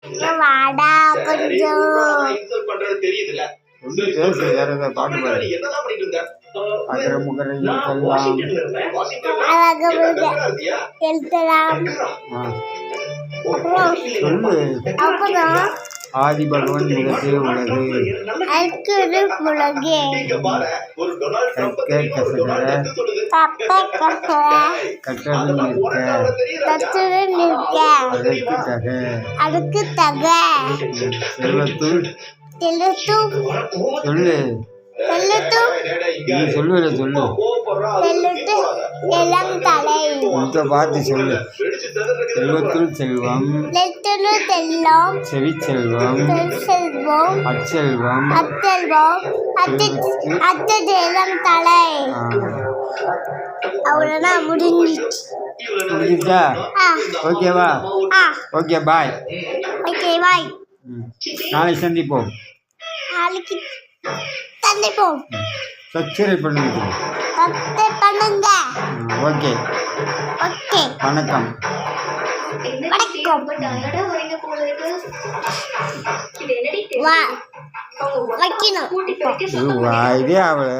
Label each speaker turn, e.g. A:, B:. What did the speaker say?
A: வாடா கொஞ்சம்
B: பாட்டு பாடு.
A: அப்புறம்
B: ஆதி பகவான் முகத்தே உலகு
A: முழகே
B: கற்க கசடர கற்றது நிற்க
A: அதுக்கு தக
B: செல்வத்துள் சொல்லு நீ சொல்லுவல சொல்லு
A: எல்லாம் தலை
B: இந்த பார்த்து சொல்லு. செல்வத்துள் செல்வம்
A: செல்லம்
B: செவிச்செல்வம்
A: செல்வம்
B: அச்செல்வம்
A: அத்தெல்வம் அத்தது எல்லாம் தலை அவ்வளோதான்
B: முடிஞ்சிச்சா? ஓகேவா? Okay bye.
A: Okay bye.
B: நாளைக்கு சந்திப்போம்.
A: நாளைக்கு சந்திப்போம்.
B: சப்ஸ்கிரைப் பண்ணுங்க. ஓகே
A: ஓகே
B: வணக்கம்.
A: வைக்கணும்
B: இதே அவளை